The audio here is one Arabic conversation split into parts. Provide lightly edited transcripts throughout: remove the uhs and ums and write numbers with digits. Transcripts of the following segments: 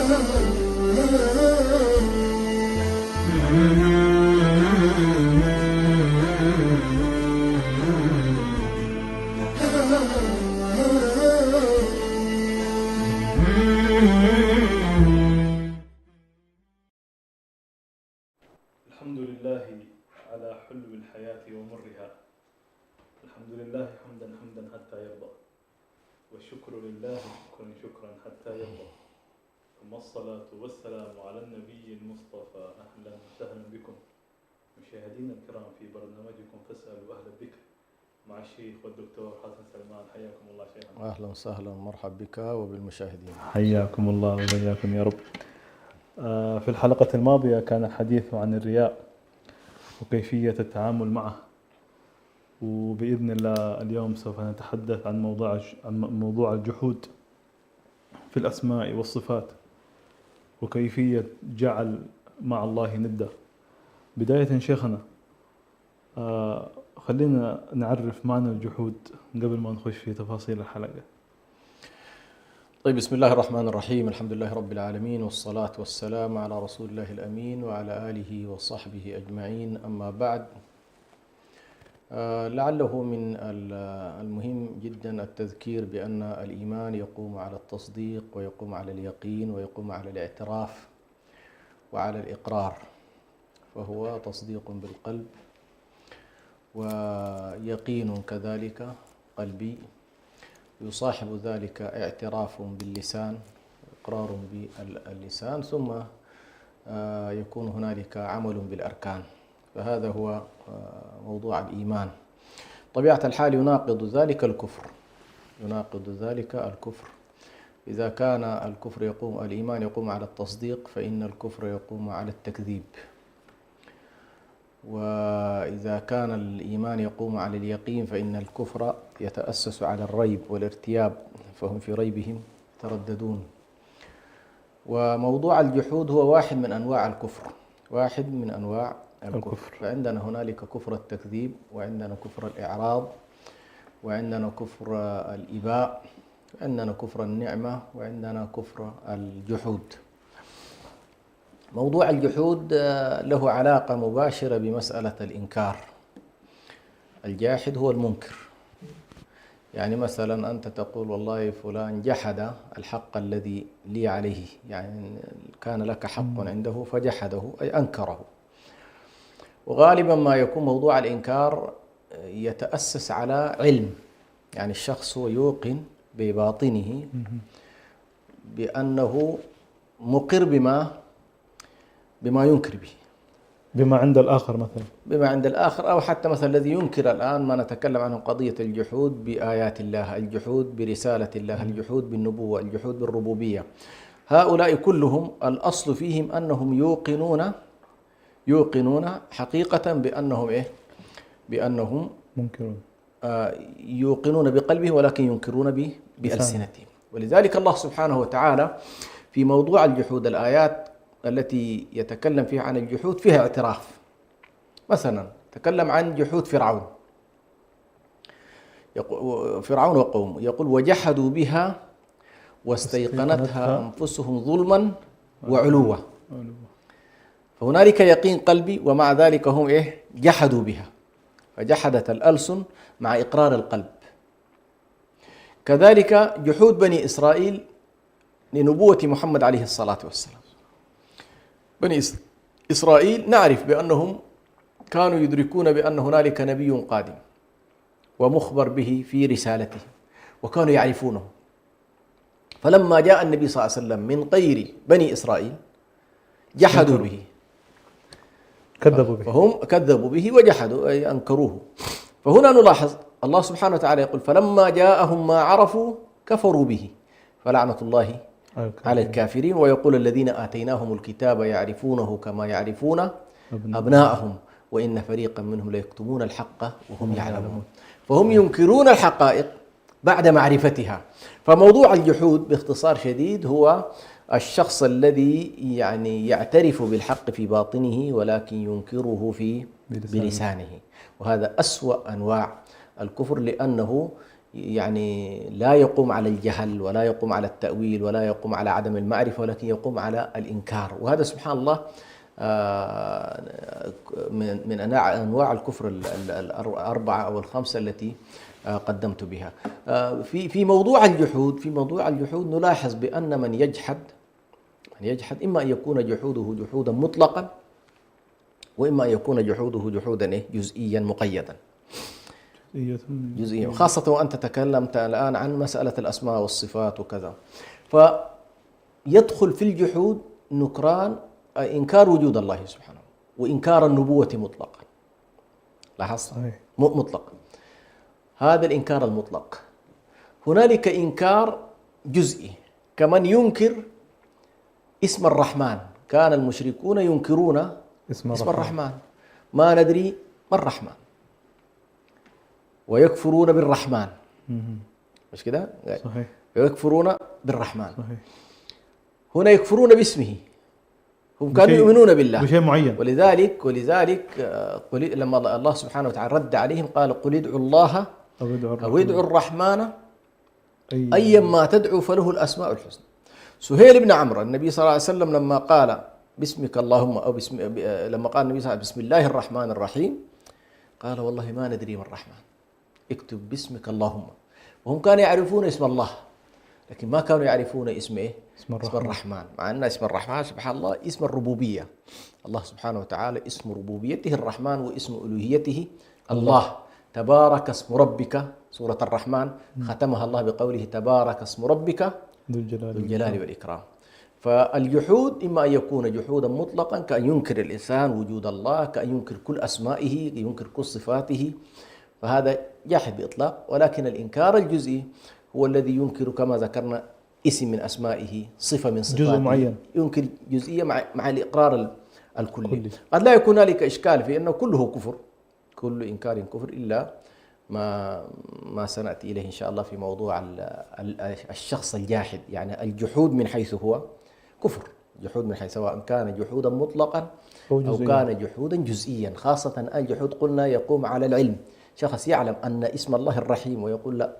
الحمد لله على حلو الحياة ومرها. الحمد لله حمدا حمدا حتى يرضى، والشكر لله شكرا حتى يرضى. ثم الصلاة والسلام على النبي المصطفى. أهلا وسهلا بكم مشاهدينا الكرام في برنامجكم فاسألوا أهل الذكر مع الشيخ والدكتور حسن سلمان. حياكم الله شيخنا. أهلا وسهلا، مرحبا بك وبالمشاهدين. حياكم الله وبياكم يا رب. في الحلقة الماضية كان الحديث عن الرياء وكيفية التعامل معه، وبإذن الله اليوم سوف نتحدث عن موضوع الجحود في الأسماء والصفات وكيفية جعل مع الله ندة. بداية شيخنا، خلينا نعرف معنى الجحود قبل ما نخش في تفاصيل الحلقة. طيب، بسم الله الرحمن الرحيم. الحمد لله رب العالمين، والصلاة والسلام على رسول الله الأمين وعلى آله وصحبه أجمعين. أما بعد، لعله من المهم جدا التذكير بأن الإيمان يقوم على التصديق ويقوم على اليقين ويقوم على الاعتراف وعلى الإقرار، فهو تصديق بالقلب ويقين كذلك قلبي، يصاحب ذلك اعتراف باللسان، إقرار باللسان، ثم يكون هنالك عمل بالأركان. فهذا هو موضوع الإيمان. طبيعة الحال يناقض ذلك الكفر. إذا كان الإيمان يقوم على التصديق، فإن الكفر يقوم على التكذيب. وإذا كان الإيمان يقوم على اليقين، فإن الكفر يتأسس على الريب والارتياب، فهم في ريبهم يترددون. وموضوع الجحود هو واحد من أنواع الكفر. فعندنا هنالك كفر التكذيب، وعندنا كفر الإعراض، وعندنا كفر الإباء، وعندنا كفر النعمة، وعندنا كفر الجحود. موضوع الجحود له علاقة مباشرة بمسألة الإنكار. الجاحد هو المنكر. يعني مثلا أنت تقول والله فلان جحد الحق الذي لي عليه، يعني كان لك حق عنده فجحده، أي أنكره. وغالبا ما يكون موضوع الإنكار يتأسس على علم، يعني الشخص هو يوقن بباطنه بأنه مقر بما ينكر به، بما عند الآخر مثلا، بما عند الآخر، أو حتى مثلا الذي ينكر الآن ما نتكلم عنه قضية الجحود بآيات الله، الجحود برسالة الله، الجحود بالنبوة، الجحود بالربوبية. هؤلاء كلهم الأصل فيهم أنهم يوقنون حقيقة بأنهم منكرون، يوقنون بقلبه ولكن ينكرون بألسنتهم. ولذلك الله سبحانه وتعالى في موضوع الجحود الآيات التي يتكلم فيها عن الجحود فيها اعتراف. مثلا تكلم عن جحود فرعون وقومه، يقول وجحدوا بها واستيقنتها أنفسهم ظلما وعلوا. فهنالك يقين قلبي، ومع ذلك هم جحدوا بها، فجحدت الألسن مع إقرار القلب. كذلك جحود بني إسرائيل لنبوة محمد عليه الصلاة والسلام. بني إسرائيل نعرف بأنهم كانوا يدركون بأن هنالك نبي قادم ومخبر به في رسالته، وكانوا يعرفونه. فلما جاء النبي صلى الله عليه وسلم من غير بني إسرائيل جحدوا به، فهم كذبوا به وجحدوا، أي أنكروه. فهنا نلاحظ الله سبحانه وتعالى يقول فلما جاءهم ما عرفوا كفروا به فلعنة الله على الكافرين. ويقول الذين آتيناهم الكتاب يعرفونه كما يعرفون أبناءهم وإن فريقا منهم ليكتمون الحق وهم يعلمون. فهم ينكرون الحقائق بعد معرفتها. فموضوع الجحود باختصار شديد هو الشخص الذي يعني يعترف بالحق في باطنه ولكن ينكره بلسانه. وهذا أسوأ أنواع الكفر، لأنه يعني لا يقوم على الجهل ولا يقوم على التأويل ولا يقوم على عدم المعرفة، ولكن يقوم على الإنكار. وهذا سبحان الله من أنواع الكفر الأربعة أو الخمسة التي قدمت بها. في موضوع الجحود نلاحظ بأن من يجحد إما أن يكون جحوده جحودا مطلقا، وإما أن يكون جحوده جحودا جزئيا مقيدا. جزئيا، خاصة وأنت تكلمت الآن عن مسألة الأسماء والصفات وكذا، فيدخل في الجحود نكران إنكار وجود الله سبحانه وإنكار النبوة مطلقا. لاحظت؟ مطلقا. هذا الإنكار المطلق. هنالك إنكار جزئي، كمن ينكر اسم الرحمن. كان المشركون ينكرون اسم الرحمن، ما ندري ما الرحمن، ويكفرون بالرحمن. مش كده؟ صحيح. ويكفرون بالرحمن. صحيح. هنا يكفرون باسمه، هم كانوا يؤمنون بالله بشيء معين. ولذلك لما الله سبحانه وتعالى رد عليهم قال قل ادعوا الله أو ادعوا الرحمن أيما تدعو فله الأسماء الحسنى. سهيل بن عمرو، النبي صلى الله عليه وسلم لما قال باسمك اللهم أو لما قال النبي صلى الله عليه وسلم بسم الله الرحمن الرحيم، قال والله ما ندري ما الرحمن، اكتب باسمك اللهم. وهم كانوا يعرفون اسم الله، لكن ما كانوا يعرفون اسم اسم الرحمن، مع أن اسم الرحمن سبحان الله اسم الربوبية. الله سبحانه وتعالى اسم ربوبيته الرحمن، واسم ألوهيته الله. تبارك اسم ربك، سورة الرحمن ختمها الله بقوله تبارك اسم ربك ذو الجلال والإكرام. فالجحود إما أن يكون جحودا مطلقا، كأن ينكر الإنسان وجود الله، كأن ينكر كل أسمائه، ينكر كل صفاته، فهذا جاحد بإطلاق. ولكن الإنكار الجزئي هو الذي ينكر كما ذكرنا اسم من أسمائه، صفة من صفاته، جزء معين، ينكر جزئية مع الإقرار الكلي. قد لا يكون هنالك إشكال في أنه كله كفر، كل إنكار كفر، إلا ما سنأتي إليه إن شاء الله في موضوع الشخص الجاحد. يعني الجحود من حيث هو كفر، جحود من حيث سواء كان جحودا مطلقا أو كان جحودا جزئيا. خاصة الجحود قلنا يقوم على العلم، شخص يعلم أن اسم الله الرحيم ويقول لا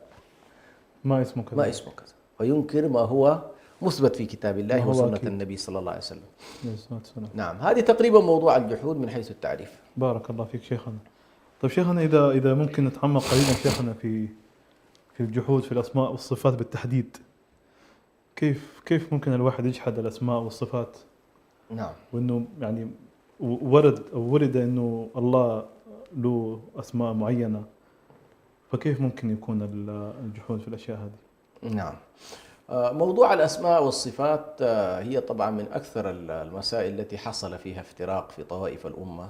ما اسمه كذا، وينكر ما هو مثبت في كتاب الله وسنة النبي صلى الله عليه وسلم. نعم، هذه تقريبا موضوع الجحود من حيث التعريف. بارك الله فيك شيخنا. طيب شيخنا، إذا ممكن نتعمق قليلا شيخنا في الجحود في الأسماء والصفات بالتحديد، كيف ممكن الواحد يجحد الأسماء والصفات؟ نعم. وإنه يعني ورد إنه الله له أسماء معينة، فكيف ممكن يكون الجحود في الأشياء هذه؟ نعم. موضوع الأسماء والصفات هي طبعا من أكثر المسائل التي حصل فيها افتراق في طوائف الأمة،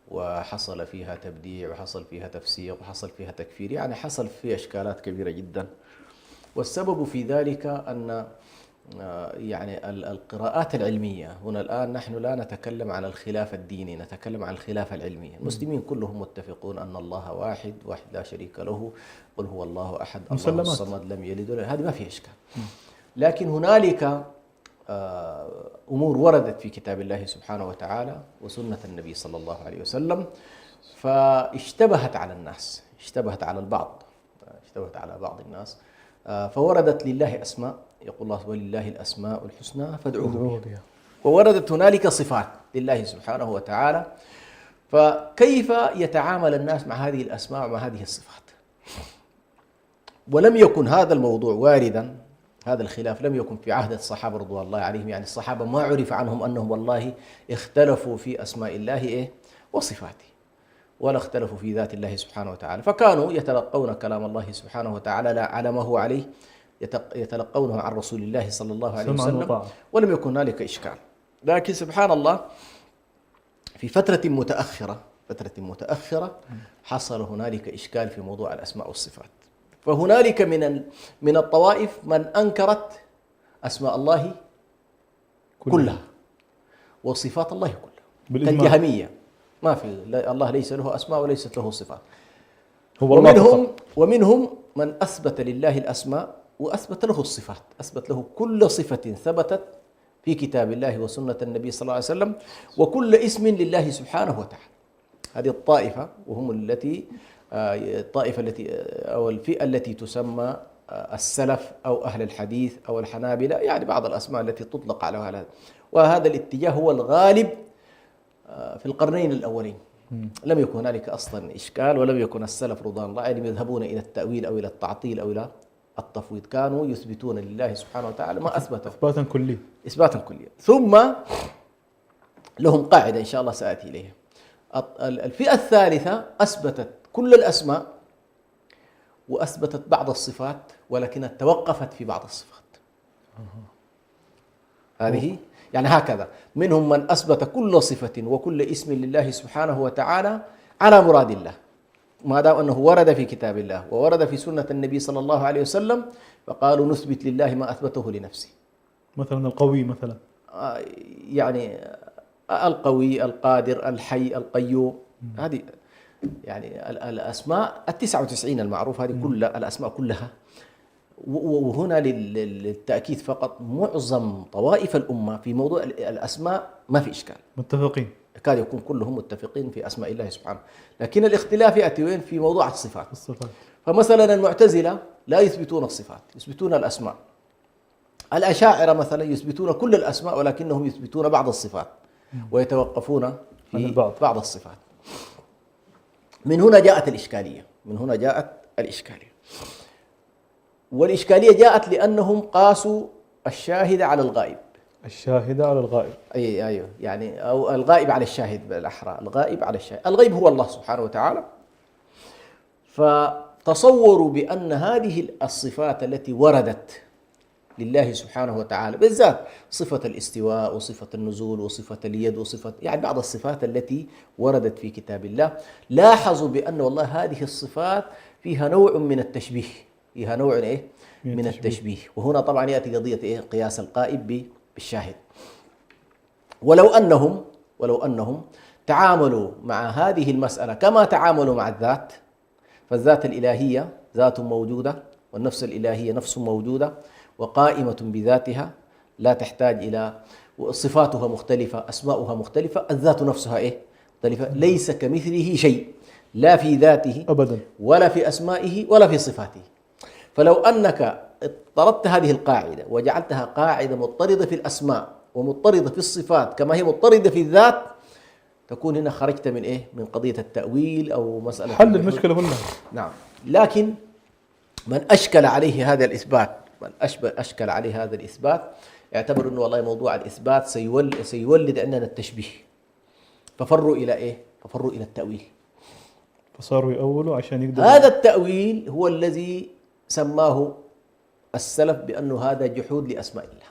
وحصل فيها تبديع، وحصل فيها تفسيق، وحصل فيها تكفير، يعني حصل فيها إشكالات كبيرة جدا. والسبب في ذلك أن يعني القراءات العلمية هنا الآن، نحن لا نتكلم عن الخلاف الديني، نتكلم عن الخلاف العلمي. المسلمين كلهم متفقون أن الله واحد لا شريك له، قل هو الله أحد الله الصمد لم يلد ولم يولد، هذه ما فيها إشكال. لكن هنالك أمور وردت في كتاب الله سبحانه وتعالى وسنة النبي صلى الله عليه وسلم، فاشتبهت على الناس، اشتبهت على بعض الناس، فوردت لله أسماء، يقول الله ولله الأسماء الحسنى فادعوه بها، ووردت هنالك صفات لله سبحانه وتعالى. فكيف يتعامل الناس مع هذه الأسماء ومع هذه الصفات؟ ولم يكن هذا الموضوع واردا، هذا الخلاف لم يكن في عهد الصحابة رضوان الله عليهم. يعني الصحابة ما عرف عنهم أنهم والله اختلفوا في أسماء الله وصفاته، ولا اختلفوا في ذات الله سبحانه وتعالى، فكانوا يتلقون كلام الله سبحانه وتعالى على ما هو عليه، يتلقونه عن رسول الله صلى الله عليه وسلم، ولم يكن هنالك إشكال. لكن سبحان الله في فترة متأخرة حصل هنالك إشكال في موضوع الأسماء والصفات. فهنالك من الطوائف من أنكرت أسماء الله كلها وصفات الله كلها، كالجهمية، ما في الله ليس له أسماء وليست له صفات. ومنهم من أثبت لله الأسماء وأثبت له الصفات، أثبت له كل صفة ثبتت في كتاب الله وسنة النبي صلى الله عليه وسلم، وكل اسم لله سبحانه وتعالى. هذه الطائفة وهم التي الطائفة التي أو الفئة التي تسمى السلف أو أهل الحديث أو الحنابلة، يعني بعض الأسماء التي تطلق على هذا. وهذا الاتجاه هو الغالب في القرنين الأولين. لم يكن هنالك أصلا إشكال، ولم يكن السلف رضوان الله عليهم يذهبون إلى التأويل أو إلى التعطيل أو إلى التفويض، كانوا يثبتون لله سبحانه وتعالى ما أثبته إثباتا كلي، إثباتا كليا. ثم لهم قاعدة إن شاء الله سآتي إليها. الفئة الثالثة أثبتت كل الأسماء وأثبتت بعض الصفات، ولكنها توقفت في بعض الصفات. هذه يعني هكذا، منهم من أثبت كل صفة وكل اسم لله سبحانه وتعالى على مراد الله، ما دام أنه ورد في كتاب الله وورد في سنة النبي صلى الله عليه وسلم، فقالوا نثبت لله ما أثبته لنفسه. مثلا القوي، مثلا يعني القوي، القادر، الحي، القيوم، هذه يعني الأسماء 99 المعروف، هذه كل الأسماء كلها. وهنا للتأكيد فقط، معظم طوائف الأمة في موضوع الأسماء ما في إشكال، متفقين، كاد يكون كلهم متفقين في أسماء الله سبحانه، لكن الاختلاف يأتي وين؟ في موضوع الصفات. فمثلا المعتزلة لا يثبتون الصفات، يثبتون الأسماء. الأشاعرة مثلا يثبتون كل الأسماء ولكنهم يثبتون بعض الصفات ويتوقفون في بعض الصفات. من هنا جاءت الإشكالية، والإشكالية جاءت لأنهم قاسوا الشاهد على الغائب. أيوه، يعني أو الغائب على الشاهد بالأحرى، الغائب على الشاهد. الغيب هو الله سبحانه وتعالى، فتصوروا بأن هذه الصفات التي وردت لله سبحانه وتعالى، بالذات صفة الاستواء وصفة النزول وصفة اليد وصفة يعني بعض الصفات التي وردت في كتاب الله، لاحظوا بأن والله هذه الصفات فيها نوع من التشبيه، فيها نوع من التشبيه. وهنا طبعا يأتي قضية قياس القائب بالشاهد. ولو أنهم تعاملوا مع هذه المسألة كما تعاملوا مع الذات، فالذات الإلهية ذات موجودة، والنفس الإلهية نفس موجودة وقائمة بذاتها، لا تحتاج إلى صفاتها مختلفة، أسماؤها مختلفة، الذات نفسها مختلفة، ليس كمثله شيء، لا في ذاته أبدا ولا في أسمائه ولا في صفاته. فلو أنك اضطردت هذه القاعدة وجعلتها قاعدة مضطردة في الأسماء ومضطردة في الصفات كما هي مضطردة في الذات، تكون هنا خرجت من قضية التأويل أو مسألة حل المشكلة كلها. نعم. لكن من أشكل عليه هذا الإثبات، يعتبر أنه والله موضوع الإثبات سيولد عندنا التشبيه، ففروا إلى ففروا إلى التأويل، فصاروا يأولوا عشان يقدروا. هذا التأويل هو الذي سماه السلف بأنه هذا جحود لأسماء الله،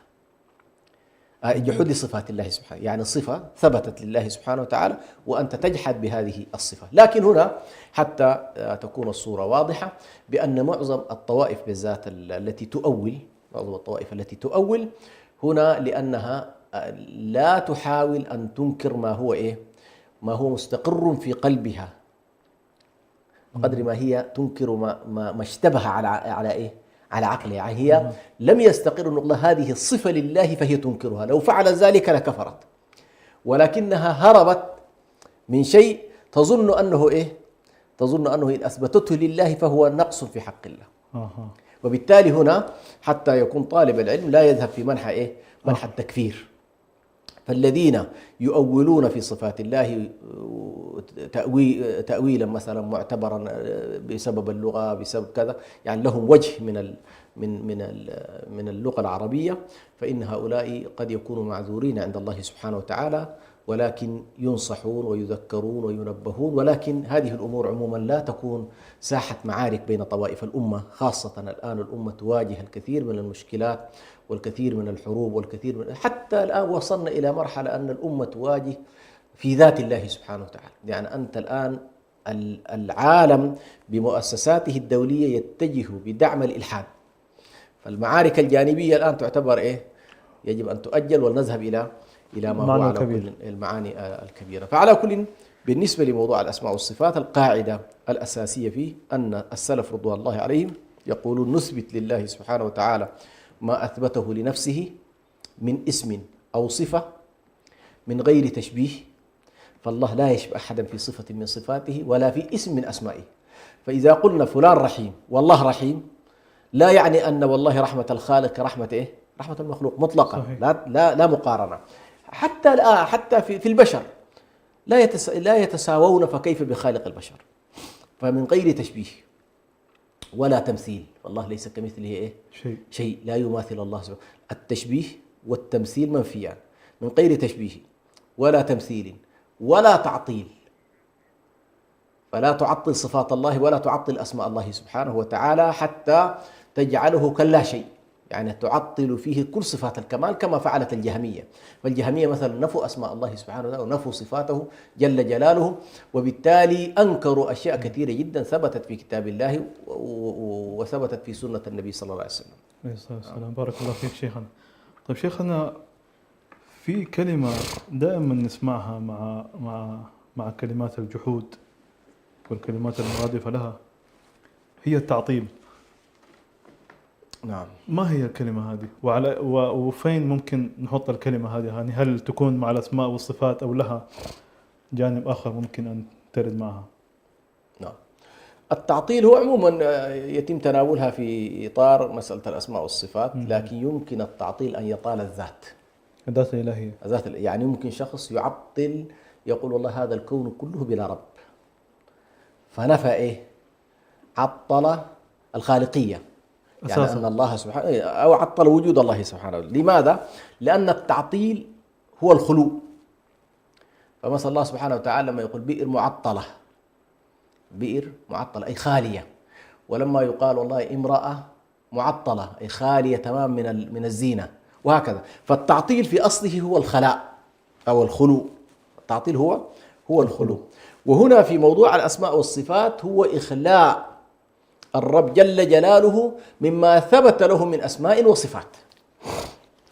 جحود لصفات الله سبحانه، يعني صفة ثبتت لله سبحانه وتعالى وأنت تجحد بهذه الصفة. لكن هنا حتى تكون الصورة واضحة بأن معظم الطوائف بالذات التي تؤول هنا، لأنها لا تحاول أن تنكر ما هو مستقر في قلبها، بقدر ما هي تنكر ما اشتبه على عقلها. يعني هي لم يستقر أن الله هذه الصفة لله فهي تنكرها، لو فعل ذلك لكفرت، ولكنها هربت من شيء تظن أنه إن أثبتته لله فهو نقص في حق الله. وبالتالي هنا حتى يكون طالب العلم لا يذهب في منحى التكفير. فالذين يؤولون في صفات الله تأويلا مثلا معتبرا بسبب اللغة، بسبب كذا، يعني لهم وجه من اللغة العربية، فإن هؤلاء قد يكونوا معذورين عند الله سبحانه وتعالى، ولكن ينصحون ويذكرون وينبهون. ولكن هذه الأمور عموما لا تكون ساحة معارك بين طوائف الأمة، خاصة الآن الأمة تواجه الكثير من المشكلات والكثير من الحروب حتى الآن وصلنا إلى مرحلة أن الأمة تواجه في ذات الله سبحانه وتعالى. يعني أنت الآن العالم بمؤسساته الدولية يتجه بدعم الإلحاد، فالمعارك الجانبية الآن تعتبر يجب أن تؤجل ونذهب إلى ما هو على كل المعاني الكبيرة. فعلى كل، بالنسبة لموضوع الأسماء والصفات، القاعدة الأساسية فيه أن السلف رضوان الله عليهم يقولون نثبت لله سبحانه وتعالى ما أثبته لنفسه من اسم أو صفة من غير تشبيه، فالله لا يشبه أحدا في صفة من صفاته ولا في اسم من أسمائه. فإذا قلنا فلان رحيم والله رحيم لا يعني أن والله رحمة الخالق كرحمة إيه؟ رحمة المخلوق مطلقا. صحيح. لا مقارنة. حتى في البشر لا يتساوون، فكيف بخالق البشر؟ فمن غير تشبيه ولا تمثيل، والله ليس كمثله إيه؟ شيء، لا يماثل الله سبحانه. التشبيه والتمثيل منفيان، من غير تشبيه ولا تمثيل ولا تعطيل. فلا تعطل صفات الله ولا تعطل أسماء الله سبحانه وتعالى حتى تجعله كلا شيء، يعني تعطل فيه كل صفات الكمال كما فعلت الجهمية. فالجهمية مثلا نفوا أسماء الله سبحانه وتعالى ونفوا صفاته جل جلاله، وبالتالي أنكروا أشياء كثيرة جدا ثبتت في كتاب الله وثبتت في سنة النبي صلى الله عليه وسلم. عليه الصلاة والسلام. بارك الله فيك شيخنا. طيب شيخنا، في كلمة دائما نسمعها مع كلمات الجحود والكلمات المرادفة لها، هي التعطيل. نعم. ما هي الكلمة هذه وفين ممكن نحط الكلمة هذه؟ يعني هل تكون مع الأسماء والصفات أو لها جانب آخر ممكن أن ترد معها؟ نعم. التعطيل هو عموما يتم تناولها في إطار مسألة الأسماء والصفات، لكن يمكن التعطيل أن يطال الذات. الذات الإلهية. يعني ممكن شخص يعطل، يقول والله هذا الكون كله بلا رب، فنفى إيه؟ عطل الخالقية، يعني أن الله سبحانه، أو عطل وجود الله سبحانه. لماذا؟ لأن التعطيل هو الخلو. فمثلا الله سبحانه وتعالى لما يقول بئر معطلة أي خالية، ولما يقال والله امرأة معطلة أي خالية تمام من الزينة، وهكذا. فالتعطيل في أصله هو الخلاء أو الخلو. التعطيل هو الخلو. وهنا في موضوع الأسماء والصفات هو إخلاء الرب جل جلاله مما ثبت له من أسماء وصفات،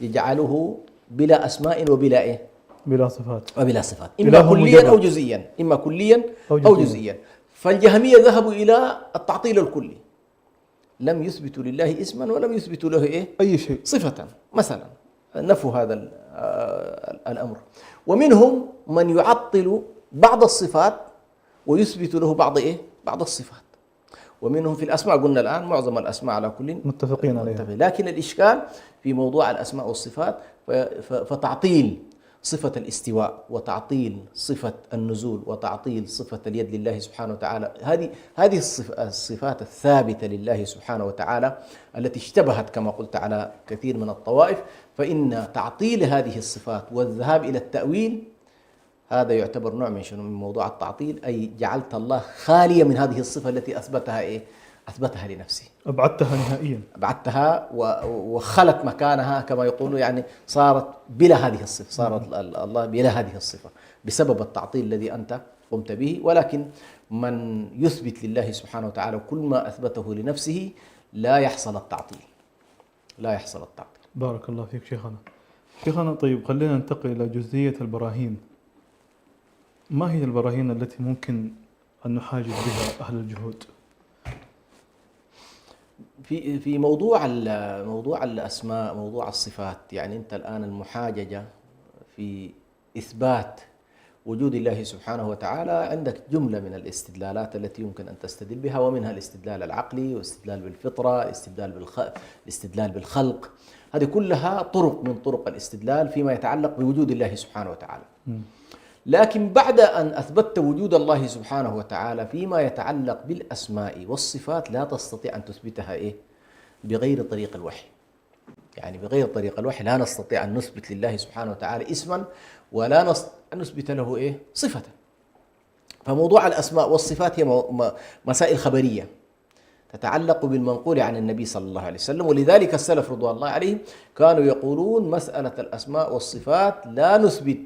يجعله بلا أسماء وبلا إيه؟ بلا صفات. وبلا صفات، إما كليا أو جزئيا، إما كليا أو جزئيا. فالجهمية ذهبوا إلى التعطيل الكلي، لم يثبتوا لله اسما ولم يثبتوا له إيه؟ أي شيء، صفة مثلا، نفوا هذا الأمر. ومنهم من يعطل بعض الصفات ويثبت له بعض الصفات. ومنهم في الأسماء، قلنا الآن معظم الأسماء على كل متفقين عليها، لكن الإشكال في موضوع الأسماء والصفات، فتعطيل صفة الاستواء وتعطيل صفة النزول وتعطيل صفة اليد لله سبحانه وتعالى، هذه الصفات الثابتة لله سبحانه وتعالى التي اشتبهت كما قلت على كثير من الطوائف. فإن تعطيل هذه الصفات والذهاب إلى التأويل هذا يعتبر نوع من موضوع التعطيل، أي جعلت الله خالية من هذه الصفة التي أثبتها لنفسه، أبعدتها نهائيا، أبعدتها وخلت مكانها كما يقولون، يعني صارت بلا هذه الصفة، صارت الله بلا هذه الصفة بسبب التعطيل الذي أنت قمت به. ولكن من يثبت لله سبحانه وتعالى كل ما أثبته لنفسه لا يحصل التعطيل. بارك الله فيك شيخنا. طيب خلينا ننتقل إلى جزئية البراهين. ما هي البراهين التي ممكن أن نحاجج بها أهل الجهود؟ في موضوع الأسماء، موضوع الصفات، يعني أنت الآن المحاججة في إثبات وجود الله سبحانه وتعالى عندك جملة من الاستدلالات التي يمكن أن تستدل بها، ومنها الاستدلال العقلي والاستدلال بالفطرة، الاستدلال بالخلق. هذه كلها طرق من طرق الاستدلال فيما يتعلق بوجود الله سبحانه وتعالى. لكن بعد أن أثبتت وجود الله سبحانه وتعالى فيما يتعلق بالأسماء والصفات لا تستطيع أن تثبتها بغير طريق الوحي. يعني بغير طريق الوحي لا نستطيع أن نثبت لله سبحانه وتعالى اسما ولا نثبت له صفة. فموضوع الأسماء والصفات هي مسائل خبرية تتعلق بالمنقول عن النبي صلى الله عليه وسلم. ولذلك السلف رضوان الله عليهم كانوا يقولون مسألة الأسماء والصفات لا نثبت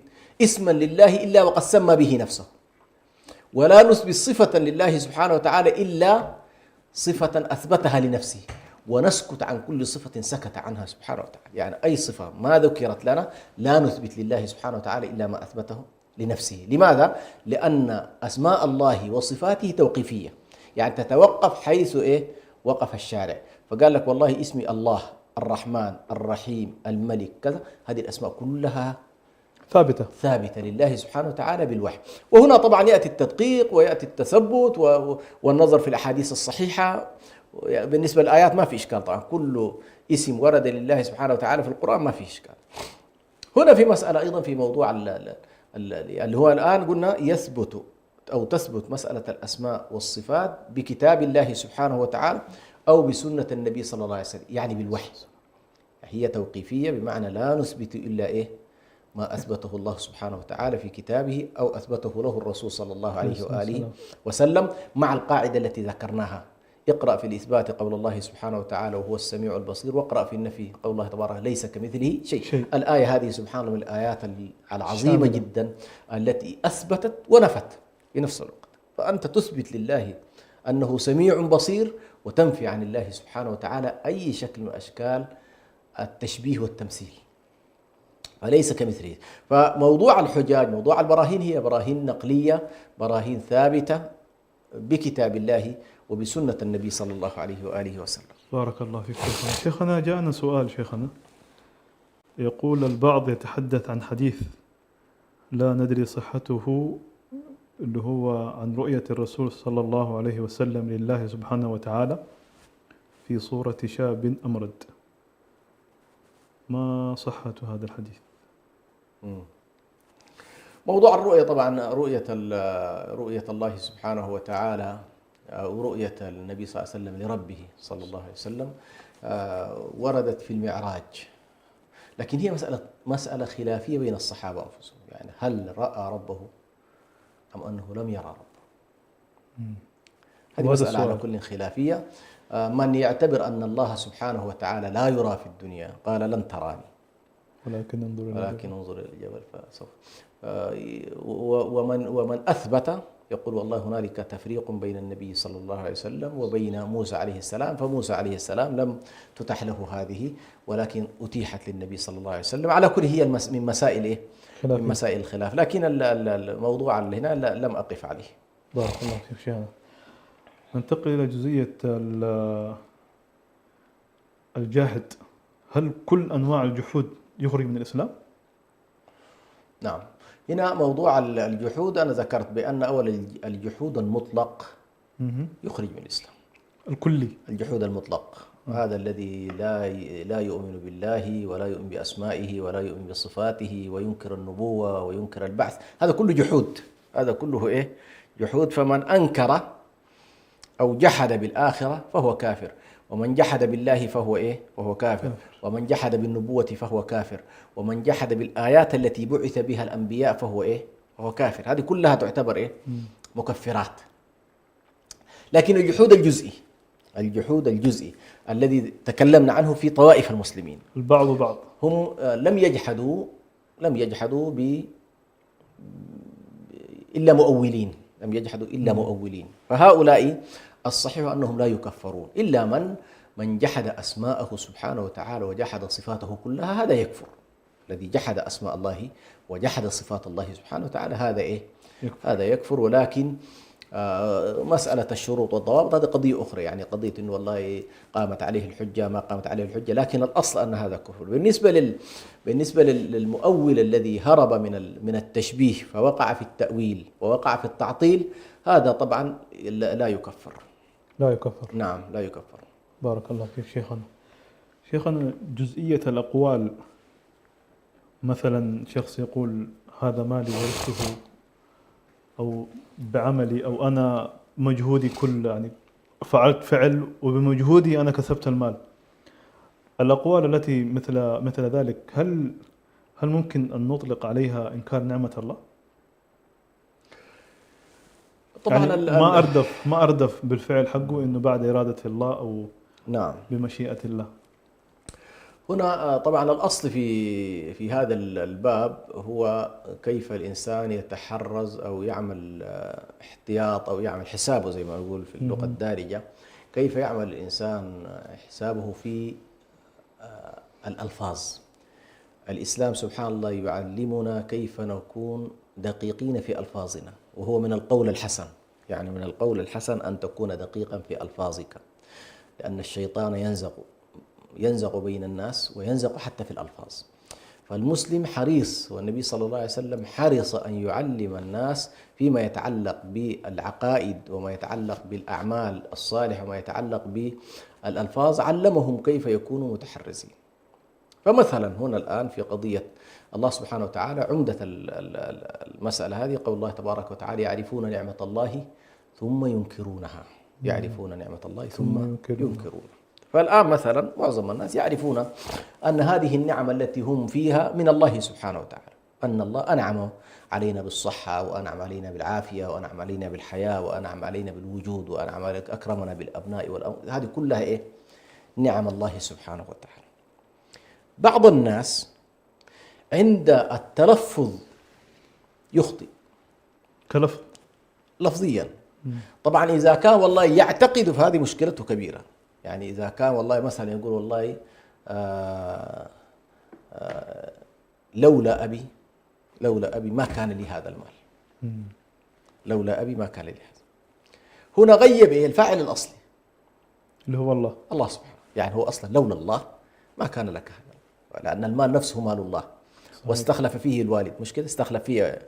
اسما لله إلا وقد سمى به نفسه، ولا نثبت صفة لله سبحانه وتعالى إلا صفة أثبتها لنفسه، ونسكت عن كل صفة سكت عنها سبحانه وتعالى. يعني أي صفة ما ذكرت لنا لا نثبت لله سبحانه وتعالى إلا ما أثبته لنفسه. لماذا؟ لأن أسماء الله وصفاته توقيفية، يعني تتوقف حيث وقف الشارع. فقال لك والله اسمي الله، الرحمن، الرحيم، الملك، كذا، هذه الأسماء كلها ثابتة لله سبحانه وتعالى بالوحي. وهنا طبعا يأتي التدقيق ويأتي التثبت والنظر في الأحاديث الصحيحة. بالنسبة للآيات ما في إشكال طبعا، كل اسم ورد لله سبحانه وتعالى في القرآن ما في إشكال. هنا في مسألة أيضا في موضوع اللي هو الآن قلنا يثبت أو تثبت مسألة الأسماء والصفات بكتاب الله سبحانه وتعالى أو بسنة النبي صلى الله عليه وسلم، يعني بالوحي. هي توقيفية بمعنى لا نثبت إلا ما أثبته الله سبحانه وتعالى في كتابه أو أثبته له الرسول صلى الله عليه وآله وسلم، مع القاعدة التي ذكرناها: اقرأ في الإثبات قول الله سبحانه وتعالى وهو السميع البصير، واقرأ في النفي قول الله تبارك ليس كمثله شيء. الآية هذه سبحان الله من الآيات العظيمة جدا التي أثبتت ونفت في نفس الوقت. فأنت تثبت لله أنه سميع بصير، وتنفي عن الله سبحانه وتعالى أي شكل من أشكال التشبيه والتمثيل، فليس كمثله. فموضوع الحجاج، موضوع البراهين، هي براهين نقلية، براهين ثابتة بكتاب الله وبسنة النبي صلى الله عليه وآله وسلم. بارك الله فيك شيخنا. شيخنا جاءنا سؤال شيخنا، يقول البعض يتحدث عن حديث لا ندري صحته، اللي هو عن رؤية الرسول صلى الله عليه وسلم لله سبحانه وتعالى في صورة شاب أمرد، ما صحة هذا الحديث؟ موضوع الرؤية طبعا رؤية الله سبحانه وتعالى أو رؤية النبي صلى الله عليه وسلم لربه صلى الله عليه وسلم وردت في المعراج، لكن هي مسألة خلافية بين الصحابة أنفسهم، يعني هل رأى ربه أم أنه لم يرى ربه؟ هذه مسألة على كل خلافية. من يعتبر أن الله سبحانه وتعالى لا يرى في الدنيا قال لن تراني ولكن انظر إلى الجبل فسوف. ومن أثبت يقول والله هنالك تفريق بين النبي صلى الله عليه وسلم وبين موسى عليه السلام، فموسى عليه السلام لم تتح له هذه ولكن أتيحت للنبي صلى الله عليه وسلم. على كل هي من مسائل من مسائل الخلاف، لكن الموضوع اللي هنا لم أقف عليه. بارك الله فيك شيخنا. ننتقل إلى جزئية الجاحد. هل كل أنواع الجحود يخرج من الإسلام؟ نعم، هنا موضوع الجحود أنا ذكرت بأن أول الجحود المطلق يخرج من الإسلام. الكلي، الجحود المطلق هذا الذي لا يؤمن بالله ولا يؤمن بأسمائه ولا يؤمن بصفاته وينكر النبوة وينكر البعث، هذا كله جحود، هذا كله جحود. فمن أنكر أو جحد بالآخرة فهو كافر، ومن جحد بالله فهو كافر، ومن جحد بالنبوة فهو كافر، ومن جحد بالآيات التي بعث بها الأنبياء فهو كافر. هذه كلها تعتبر مكفرات. لكن الجحود الجزئي الذي تكلمنا عنه في طوائف المسلمين، البعض هم لم يجحدوا إلا مؤولين، فهؤلاء الصحيح أنهم لا يكفرون إلا من جحد أسماءه سبحانه وتعالى وجحد صفاته كلها، هذا يكفر. الذي جحد أسماء الله وجحد صفات الله سبحانه وتعالى هذا يكفر. ولكن مسألة الشروط والضوابط هذه قضية أخرى، يعني قضية إنه والله قامت عليه الحجة ما قامت عليه الحجة، لكن الأصل أن هذا كفر. بالنسبة للمؤول الذي هرب من التشبيه فوقع في التأويل ووقع في التعطيل، هذا طبعا لا يكفر. نعم، لا يكفر. بارك الله فيك شيخنا. جزئية الأقوال، مثلا شخص يقول هذا مالي ورثته، أو بعملي، أو أنا مجهودي كله، يعني فعلت فعل وبمجهودي أنا كسبت المال. الأقوال التي مثل ذلك، هل ممكن أن نطلق عليها إنكار نعمة الله؟ طبعا يعني ما أردف بالفعل حقه إنه بعد إرادة الله أو نعم بمشيئة الله. هنا طبعا الأصل في هذا الباب هو كيف الإنسان يتحرز أو يعمل احتياط أو يعمل حسابه زي ما نقول في اللغة الدارجة، كيف يعمل الإنسان حسابه في الألفاظ. الإسلام سبحان الله يعلمنا كيف نكون دقيقين في ألفاظنا، وهو من القول الحسن، يعني من القول الحسن أن تكون دقيقا في ألفاظك، لأن الشيطان ينزغ بين الناس وينزغ حتى في الألفاظ. فالمسلم حريص، والنبي صلى الله عليه وسلم حرص أن يعلم الناس فيما يتعلق بالعقائد وما يتعلق بالأعمال الصالحة وما يتعلق بالألفاظ، علمهم كيف يكونوا متحرزين. فمثلا هنا الآن في قضية الله سبحانه وتعالى، عمدة المسألة هذه قول الله تبارك وتعالى: يعرفون نعمة الله ثم ينكرونها. يعرفون نعمة الله ثم ينكرونها. فالآن مثلا معظم الناس يعرفون أن هذه النعمة التي هم فيها من الله سبحانه وتعالى، أن الله أنعم علينا بالصحة، وأنعم علينا بالعافية، وأنعم علينا بالحياة، وأنعم علينا بالوجود، وأنعم أكرمنا بالأبناء والأولاد. هذه كلها إيه؟ نعم الله سبحانه وتعالى. بعض الناس عند التلفظ يخطئ كلفظ لفظيا. طبعا إذا كان والله يعتقد، فهذه مشكلته كبيرة. يعني إذا كان والله مثلا يقول والله لولا أبي ما كان لي هذا المال، لولا أبي ما كان لي هذا. هنا غيب إيه؟ الفاعل الأصلي اللي هو الله سبحانه. يعني هو أصلا لولا الله ما كان لك هذا، لأن المال نفسه مال الله. صحيح. واستخلف فيه الوالد، مش كده؟ استخلف فيه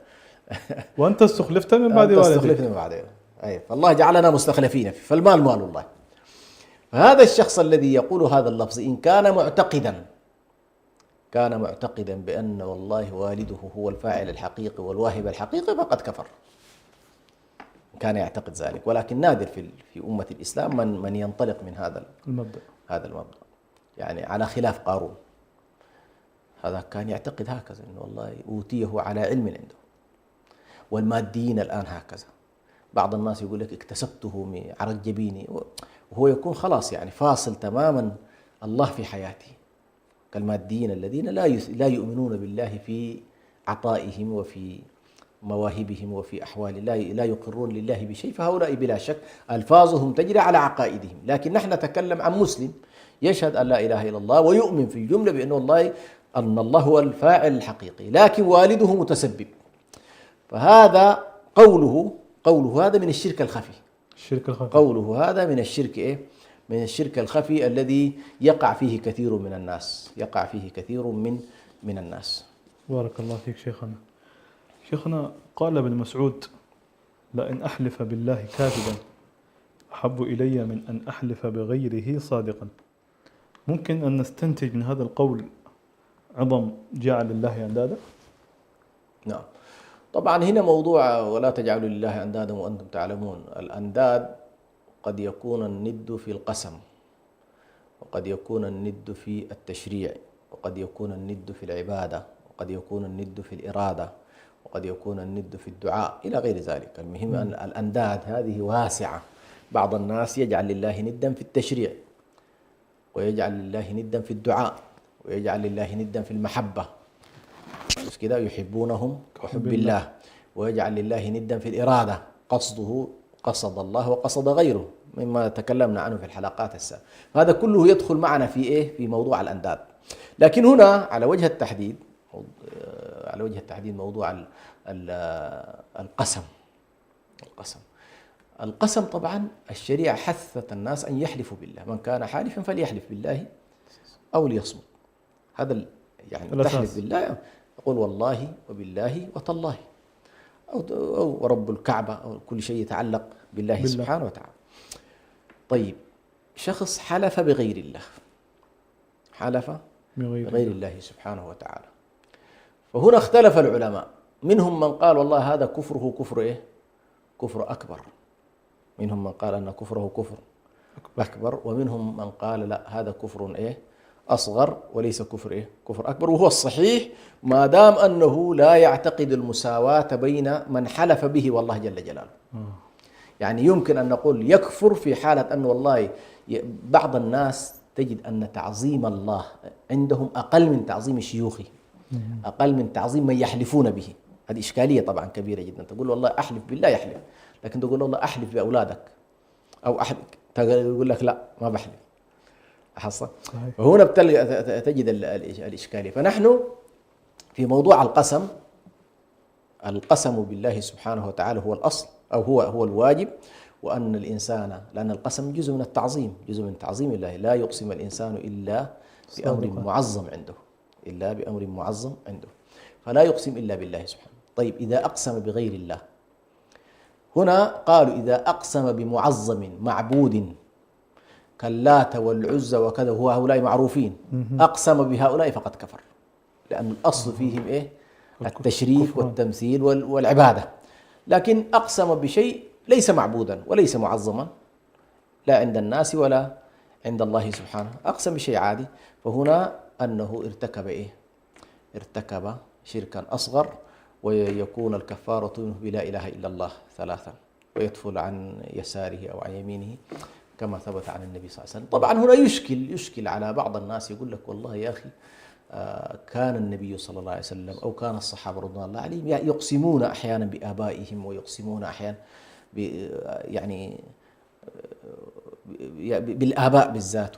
وأنت استخلفت من بعد والدك. استخلفنا من بعد. أي، فالله جعلنا مستخلفين فيه، فالمال مال الله. فهذا الشخص الذي يقول هذا اللفظ إن كان معتقدا بأن والله والده هو الفاعل الحقيقي والواهب الحقيقي، فقد كفر. كان يعتقد ذلك، ولكن نادر في أمة الإسلام من ينطلق من هذا المبدأ. يعني على خلاف قارون، هذا كان يعتقد هكذا، أنه والله أوتيه على علم عنده. والماديين الآن هكذا، بعض الناس يقول لك اكتسبته من عرق جبيني، وهو يكون خلاص يعني فاصل تماما الله في حياته، كالماديين الذين لا يؤمنون بالله في عطائهم وفي مواهبهم وفي أحوال، لا يقرون لله بشيء. فهؤلاء بلا شك ألفاظهم تجري على عقائدهم. لكن نحن نتكلم عن مسلم يشهد أن لا إله إلا الله ويؤمن في الجملة أن الله هو الفاعل الحقيقي، لكن والده متسبب. فهذا قوله هذا من الشرك الخفي. قوله هذا من الشرك إيه؟ من الشرك الخفي الذي يقع فيه كثير من الناس. بارك الله فيك شيخنا قال ابن مسعود: لأن أحلف بالله كاذبا أحب إلي من أن أحلف بغيره صادقا. ممكن أن نستنتج من هذا القول عظم جعل الله أندادا؟ نعم، طبعا هنا موضوع ولا تجعلوا لله أندادا وأنتم تعلمون. الأنداد قد يكون الند في القسم، وقد يكون الند في التشريع، وقد يكون الند في العبادة، وقد يكون الند في الإرادة، وقد يكون الند في الدعاء إلى غير ذلك. المهم أن الأنداد هذه واسعة. بعض الناس يجعل لله ندا في التشريع، ويجعل لله ندا في الدعاء، ويجعل لله ندا في المحبة، مش كده؟ يحبونهم كحب الله. ويجعل لله ندا في الإرادة، قصد الله وقصد غيره، مما تكلمنا عنه في الحلقات السابقة. هذا كله يدخل معنا في إيه؟ في موضوع الأنداد. لكن هنا على وجه التحديد موضوع القسم. طبعا الشريعة حثت الناس أن يحلفوا بالله، من كان حالفا فليحلف بالله أو ليصمت. هذا يعني تحلف بالله، يقول والله وبالله وتالله أو رب الكعبة أو كل شيء يتعلق بالله سبحانه وتعالى. طيب، شخص حلف بغير الله، بغير الله سبحانه وتعالى، فهنا اختلف العلماء. منهم من قال والله هذا كفره كفر إيه؟ كفر أكبر. منهم من قال أن كفره كفر أكبر، ومنهم من قال لا، هذا كفر إيه؟ أصغر، وليس كفر إيه؟ كفر أكبر. وهو الصحيح ما دام أنه لا يعتقد المساواة بين من حلف به والله جل جلاله. يعني يمكن أن نقول يكفر في حالة أن والله بعض الناس تجد أن تعظيم الله عندهم أقل من تعظيم شيوخه، أقل من تعظيم من يحلفون به. هذه إشكالية طبعا كبيرة جدا. تقول والله أحلف بالله يحلف، لكن تقول والله أحلف بأولادك أو أحلف، يقول لك لا ما بحلف. أحصل؟ وهنا تجد الإشكالية. فنحن في موضوع القسم بالله سبحانه وتعالى هو الأصل، أو هو الواجب. وأن الإنسان، لأن القسم جزء من التعظيم، جزء من تعظيم الله، لا يقسم الإنسان إلا بأمر معظم عنده. إلا بأمر معظم عنده، فلا يقسم إلا بالله سبحانه. طيب إذا أقسم بغير الله، هنا قالوا إذا أقسم بمعظم معبود كاللات والعزى وكذا، هو هؤلاء معروفين، أقسم بهؤلاء فقد كفر، لأن الأصل فيهم إيه؟ التشريك والتمثيل والعبادة. لكن أقسم بشيء ليس معبودا وليس معظما لا عند الناس ولا عند الله سبحانه، أقسم بشيء عادي، فهنا أنه ارتكب إيه؟ ارتكب شركا أصغر، ويكون الكفارة منه بلا إله إلا الله ثلاثا، ويدخل عن يساره أو عن يمينه كما ثبت عن النبي صلى الله عليه وسلم. طبعا هنا يشكل على بعض الناس، يقول لك والله يا أخي كان النبي صلى الله عليه وسلم أو كان الصحابة رضوان الله عليهم يقسمون أحيانا بآبائهم، ويقسمون أحيانا يعني بالآباء بالذات.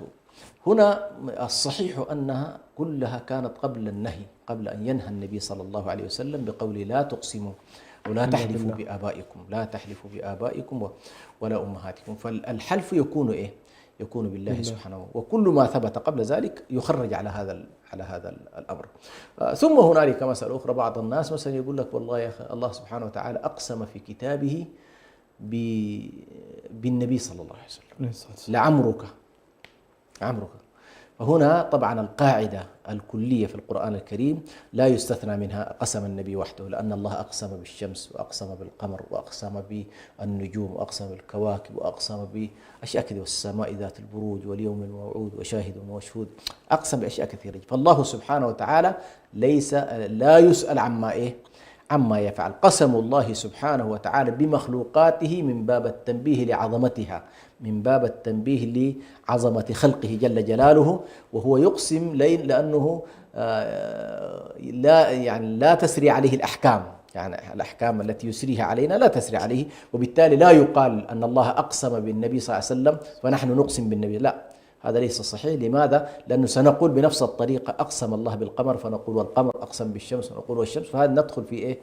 هنا الصحيح أنها كلها كانت قبل النهي، قبل أن ينهى النبي صلى الله عليه وسلم بقول لا تقسموا ولا تحلفوا بآبائكم، لا تحلفوا بآبائكم ولا أمهاتكم. فالحلف يكون إيه؟ يكون بالله سبحانه، وكل ما ثبت قبل ذلك يخرج على هذا الأمر. ثم هنالك مسألة أخرى، بعض الناس مثلا يقول لك والله يا أخي الله سبحانه وتعالى أقسم في كتابه بالنبي صلى الله عليه وسلم لعمرك. فهنا طبعا القاعدة الكلية في القرآن الكريم لا يستثنى منها قسم النبي وحده، لأن الله أقسم بالشمس وأقسم بالقمر وأقسم بالنجوم وأقسم بالكواكب وأقسم بأشياء كثيرة، والسماء ذات البروج واليوم الموعود وشاهد ومشهود، أقسم بأشياء كثيرة. فالله سبحانه وتعالى لا يسأل عما يفعل. قسم الله سبحانه وتعالى بمخلوقاته من باب التنبيه لعظمتها، من باب التنبيه لعظمة خلقه جل جلاله، وهو يقسم لأنه لا تسري عليه الأحكام، يعني الأحكام التي يسريها علينا لا تسري عليه، وبالتالي لا يقال أن الله أقسم بالنبي صلى الله عليه وسلم فنحن نقسم بالنبي، لا، هذا ليس صحيح. لماذا؟ لأنه سنقول بنفس الطريقة أقسم الله بالقمر فنقول والقمر، أقسم بالشمس ونقول والشمس، فهذا ندخل في إيه؟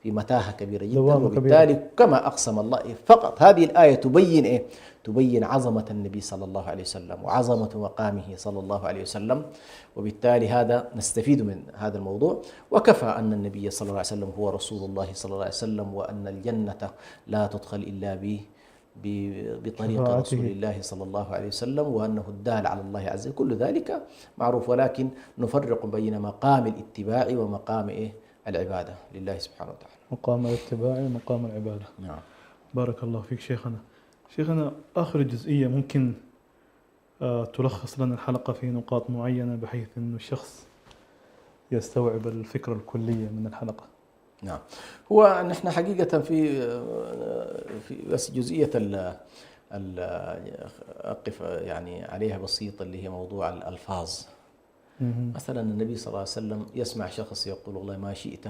في متاهة كبيرة جدا. وبالتالي كما أقسم الله فقط هذه الآية تبين إيه؟ تبين عظمة النبي صلى الله عليه وسلم وعظمة مقامه صلى الله عليه وسلم، وبالتالي هذا نستفيد من هذا الموضوع. وكفى أن النبي صلى الله عليه وسلم هو رسول الله صلى الله عليه وسلم، وأن الجنة لا تدخل إلا بطريق رسول الله صلى الله عليه وسلم، وأنه الدال على الله عز وجل، كل ذلك معروف. ولكن نفرق بين مقام الاتباع ومقام إيه؟ العبادة لله سبحانه وتعالى. مقام الاتباع ومقام العبادة. نعم. بارك الله فيك شيخنا، آخر جزئية ممكن تلخص لنا الحلقة في نقاط معينة بحيث أن الشخص يستوعب الفكرة الكلية من الحلقة. نعم، هو نحن حقيقة في بس جزئية أقف يعني عليها بسيطة، اللي هي موضوع الألفاظ. مثلا النبي صلى الله عليه وسلم يسمع شخص يقول والله ما شئت،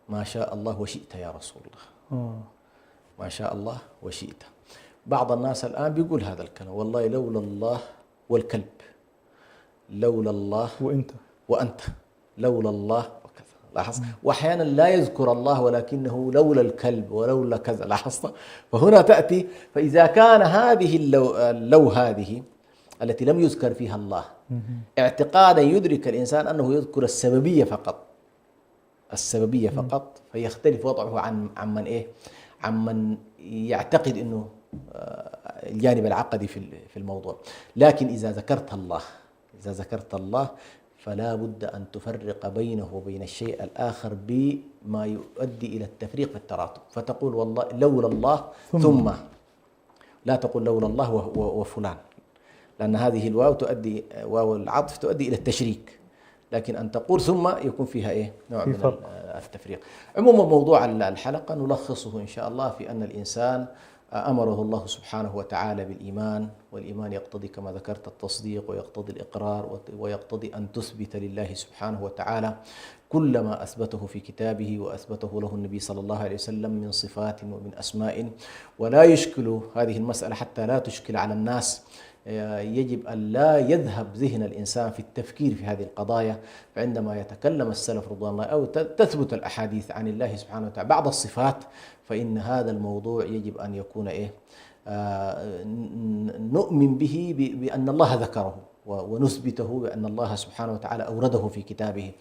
ما شاء الله وشئت يا رسول الله، ما شاء الله وشئت. بعض الناس الآن بيقول هذا الكلام، والله لولا الله والكلب، لولا الله وأنت لولا الله وكذا، لاحظ. وأحيانا لا يذكر الله ولكنه لولا الكلب ولولا كذا، لاحظت. فهنا تأتي، فإذا كان هذه اللو هذه التي لم يذكر فيها الله اعتقادا يدرك الإنسان أنه يذكر السببية فقط، فيختلف وضعه عمن يعتقد أنه الجانب العقدي في الموضوع. لكن إذا ذكرت الله فلا بد أن تفرق بينه وبين الشيء الآخر بما يؤدي إلى التفريق في التراتب، فتقول والله لولا الله ثم، لا تقول لولا الله وفلان، لأن هذه الواو تؤدي، واو العطف تؤدي إلى التشريك، لكن أن تقول ثم يكون فيها نوع من التفريق. عموما موضوع الحلقة نلخصه إن شاء الله في أن الإنسان أمره الله سبحانه وتعالى بالإيمان، والإيمان يقتضي كما ذكرت التصديق، ويقتضي الإقرار، ويقتضي أن تثبت لله سبحانه وتعالى كل ما أثبته في كتابه وأثبته له النبي صلى الله عليه وسلم من صفات ومن أسماء. ولا يشكل هذه المسألة حتى لا تشكل على الناس، يجب أن لا يذهب ذهن الإنسان في التفكير في هذه القضايا. فعندما يتكلم السلف رضوان الله أو تثبت الأحاديث عن الله سبحانه وتعالى بعض الصفات، فإن هذا الموضوع يجب أن يكون نؤمن به بأن الله ذكره، ونثبته بأن الله سبحانه وتعالى أورده في كتابه،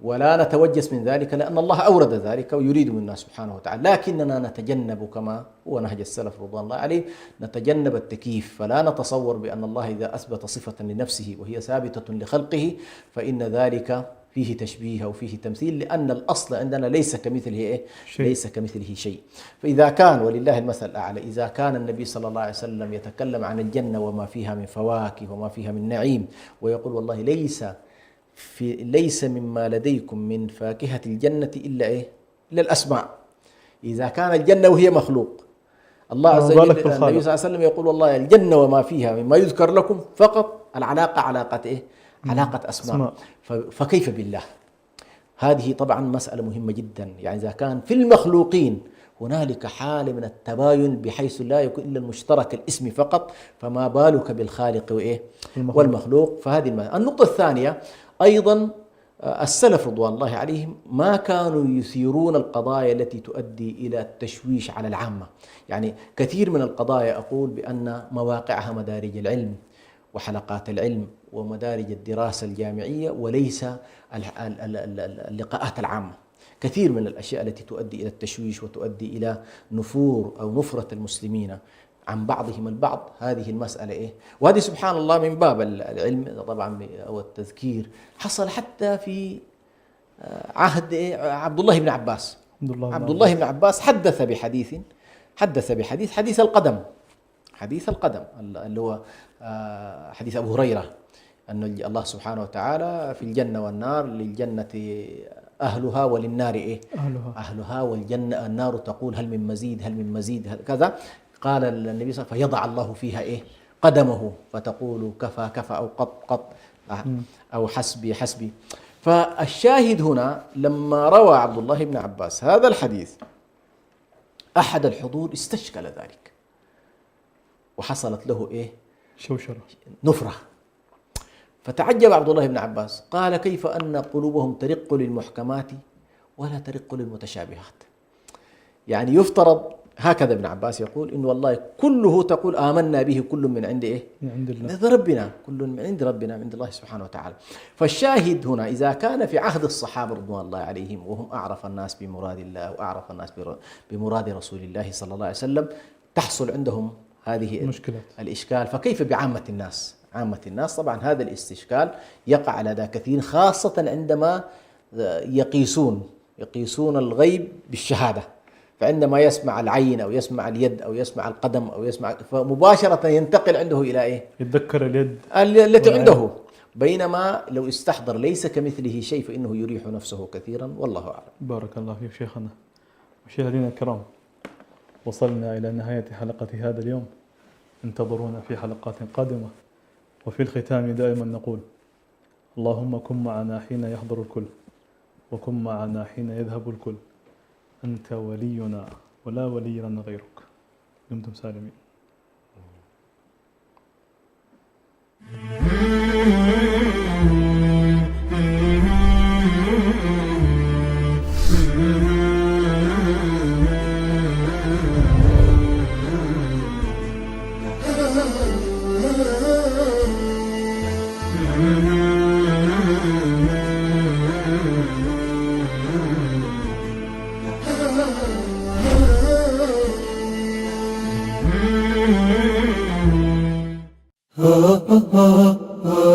ولا نتوجس من ذلك لأن الله أورد ذلك ويريد منا سبحانه وتعالى، لكننا نتجنب كما هو نهج السلف رضوان الله عليه، نتجنب التكييف، فلا نتصور بأن الله إذا أثبت صفة لنفسه وهي ثابتة لخلقه فإن ذلك فيه تشبيه أو فيه تمثيل، لأن الأصل عندنا ليس كمثله شيء. ليس كمثله شيء. فإذا كان، ولله المثل الأعلى، إذا كان النبي صلى الله عليه وسلم يتكلم عن الجنة وما فيها من فواكه وما فيها من نعيم، ويقول والله ليس مما لديكم من فاكهة الجنة إلا إلا الأسماء. إذا كان الجنة وهي مخلوق، الله عز وجل النبي صلى الله عليه وسلم يقول والله الجنة وما فيها مما يذكر لكم فقط العلاقة علاقة علاقة أسماء. فكيف بالله؟ هذه طبعا مسألة مهمة جدا. يعني إذا كان في المخلوقين هنالك حالة من التباين بحيث لا يكون إلا المشترك الاسم فقط، فما بالك بالخالق والمخلوق؟ فهذه النقطة الثانية أيضا، السلف رضوان الله عليهم ما كانوا يثيرون القضايا التي تؤدي إلى التشويش على العامة. يعني كثير من القضايا أقول بأن مواقعها مدارج العلم وحلقات العلم ومدارج الدراسة الجامعية، وليس اللقاءات العامة. كثير من الأشياء التي تؤدي إلى التشويش وتؤدي إلى نفور أو نفرة المسلمين عن بعضهم البعض، هذه المسألة وهذه سبحان الله من باب العلم طبعا أو التذكير، حصل حتى في عهد عبد الله بن عباس. عبد الله بن عباس حدث بحديث حديث القدم اللي هو حديث أبو هريرة، أن الله سبحانه وتعالى في الجنة والنار، للجنة أهلها وللنار أهلها، والجنة النار تقول هل من مزيد كذا. قال النبي صلى الله عليه وسلم فيضع الله فيها قدمه فتقول كفى أو قط أو حسبي. فالشاهد هنا لما روى عبد الله بن عباس هذا الحديث أحد الحضور استشكل ذلك، وحصلت له شوشرة نفرة. فتعجب عبد الله بن عباس، قال كيف أن قلوبهم ترق للمحكمات ولا ترق للمتشابهات؟ يعني يفترض هكذا ابن عباس يقول إن والله كله تقول آمنا به كل من عند من عند الله، عند ربنا، كل من عند ربنا، عند الله سبحانه وتعالى. فالشاهد هنا إذا كان في عهد الصحابة رضوان الله عليهم وهم أعرف الناس بمراد الله وأعرف الناس بمراد رسول الله صلى الله عليه وسلم، تحصل عندهم هذه المشكلات الإشكال. فكيف بعامة الناس؟ عامة الناس طبعا هذا الاستشكال يقع لدى كثير، خاصة عندما يقيسون الغيب بالشهادة. فعندما يسمع العين أو يسمع اليد أو يسمع القدم أو يسمع، فمباشرة ينتقل عنده إلى يتذكر اليد التي عنده، بينما لو استحضر ليس كمثله شيء فإنه يريح نفسه كثيرا، والله أعلم. بارك الله فيك شيخنا. مشاهدينا الكرام، وصلنا إلى نهاية حلقة هذا اليوم، انتظرونا في حلقات قادمة. وفي الختام دائما نقول اللهم كن معنا حين يحضر الكل، وكن معنا حين يذهب الكل، أنت ولينا ولا ولي لنا غيرك. دمتم سالمين. ah ah ah ah